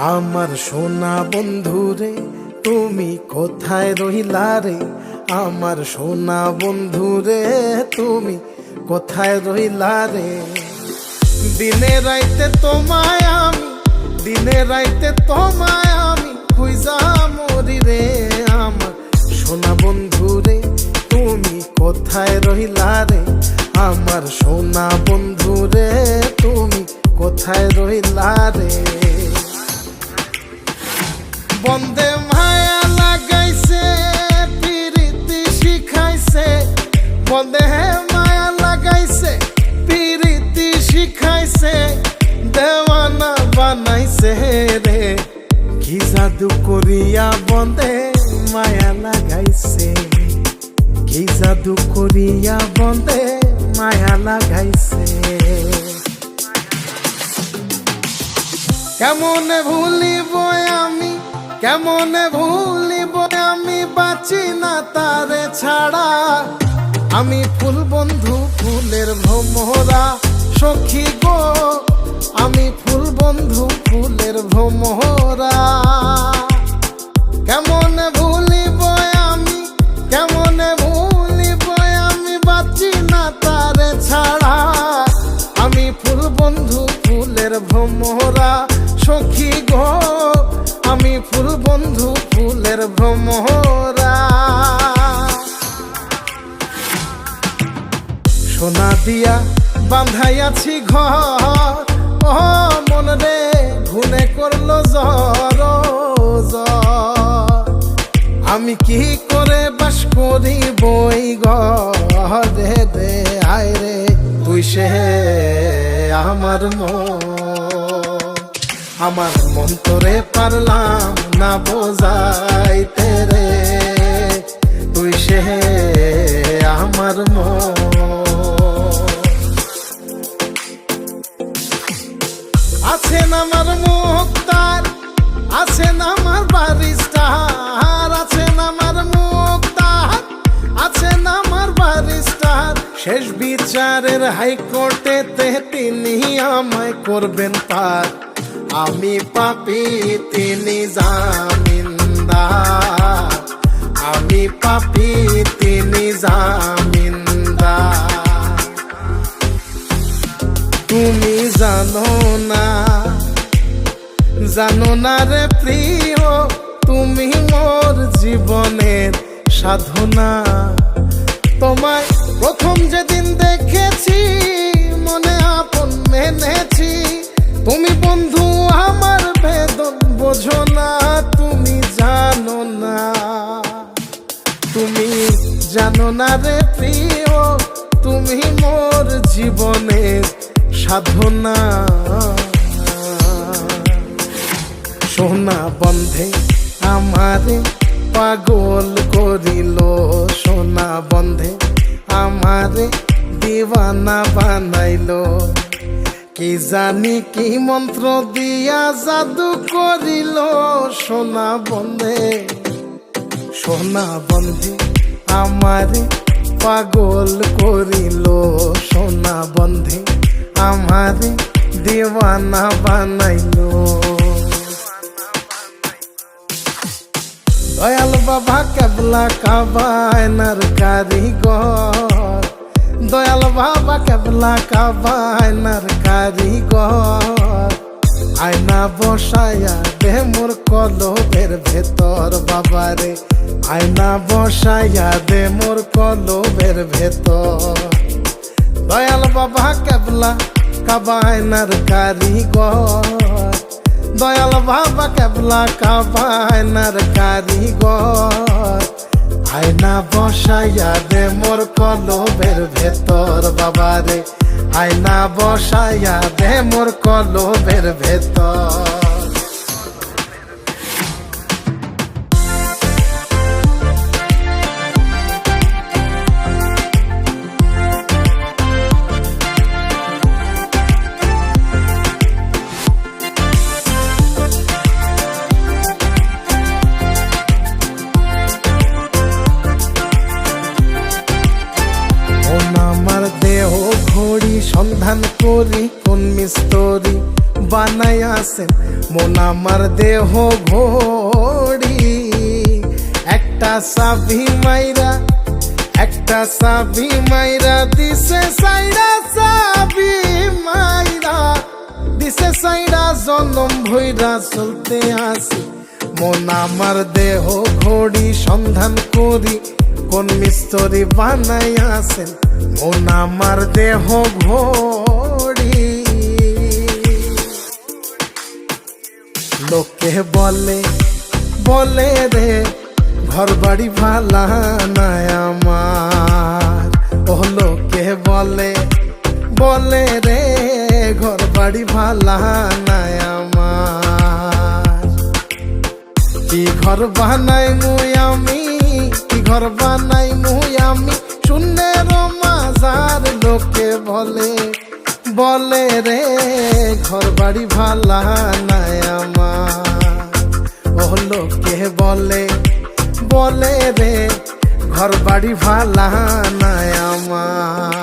আমার সোনা বন্ধু রে তুমি কোথায় রহিলা রে? আমার সোনা বন্ধু রে তুমি কোথায় রহিলা রে? দিনে রাইতে তোমায় আমি, দিনে রাইতে তোমায় আমি খুঁজা মরি রে। আমার সোনা বন্ধু রে তুমি কোথায় রহিলা রে? আমার সোনা বন্ধু রে তুমি কোথায় রহিলা রে? বন্দে মায়া লাগাইছে পিরিতি শিখাইছে, বন্দে মায়া লাগাইছে পিরিতি শিখাইছে, দেওয়ানা বানাইছে রে। কি জাদু করিয়া বন্দে মায়া লাগাইছে, কি জাদু করিয়া বন্দে মায়া লাগাইছে। কেমনে ভুলিব আমি, কেমনে ভুলিব আমি, বাঁচি না তারে ছাড়া। আমি ফুল বন্ধু ফুলের ভ্রমরা সখী গো, আমি ফুল বন্ধু ফুলের ভ্রমরা। কেমনে ভুলিব আমি, কেমনে ভুলিব আমি, বাঁচি না তারে ছাড়া। আমি ফুল বন্ধু ফুলের ভ্রমরা সখী গো, আমি ফুল বন্ধু ফুলের ভ্রমরা। সোনা দিয়া বাঁধাইয়াছি ঘর, ও মন রে ঘুনে করলো জ্বর জ্বর। আমি কি করে বাস করি বই ঘরে রে? আয় রে তুই সে আমার মন, আমার মন তোরে পারলাম না বোঝাইতে রে। তুই সে আমার মন। আছেন আমার মুক্তার, আছেন আমার বারিস্টার, আছেন আমার মুক্তার, আছেন আমার বারিস্টার। শেষ বিচারের হাইকোর্টেতে তিনি আমায় করবেন পার। আমি পাপী তিনি জামিনদার, আমি পাপী তিনি জামিনদার। তুমি জানো না, জানো না রে প্রিয়, তুমি মোর জীবনের সাধনা। তোমায় প্রথম যেদিন দেখেছি মনে আপন মেনেছি। তুমি বন্ধু আমার বেদন বোঝো না, তুমি জানো না, তুমি জানো না রে প্রিয়, তুমি মোর জীবনের সাধনা। সোনা বন্ধে আমারে পাগল করিল, সোনা বন্ধে আমারে দিওয়ানা বানাইল। কি জানি কি মন্ত্র দিয়া জাদু করিল সোনা বন্ধে, সোনা বন্ধে আমারে পাগল করিল। সোনা বন্ধে আমারে দিওয়ানা বানাইল। দয়াল বাবা কেবলা কাবায়নার কারিগর, দয়াল বাবা কেবলা কাবায়নার কারিগর। আয়না বসায়া দে মোর কলবের ভেতর বাবারে, আয়না বসায়া দে মোর কলবের ভেতর। দয়াল বাবা কেবলা কাবায়নার কারিগর, দয়াল বাবা কেবলা কাবায়নার কারিগর। আয়না বসাইয়া দে মোর কলবের ভেতর বাবারে, আয়না বসাইয়া দে মোর কলবের ভেতর। সন্ধান করি কোন মিস্তরি বান বানাইয়াছেন মন আমার দেহ ঘড়ি। একটা চাবি মাইরা দিছে সাইরা, চাবি মাইরা দিছে সাইরা, জনম ভইরা চলতে আসি মন আমার দেহ ঘড়ি। সন্ধান করি কোন মিস্ত্রি বানাইয়াছেন মন আমার দেহ ঘড়ি। লোকে বলে রে ঘর বাড়ি ভালা নাই আমার। ও লোকে বলে রে ঘর বাড়ি ভালা নাই আমার। কি ঘর বানাই মুই আমি, কি ঘর বানাই মুই আমি, শূন্যের মাজার। লোকে বলে রে ঘর বাড়ি ভালা নাই আমার। ও লোকে বলে রে ঘর বাড়ি ভালা নাই আমার।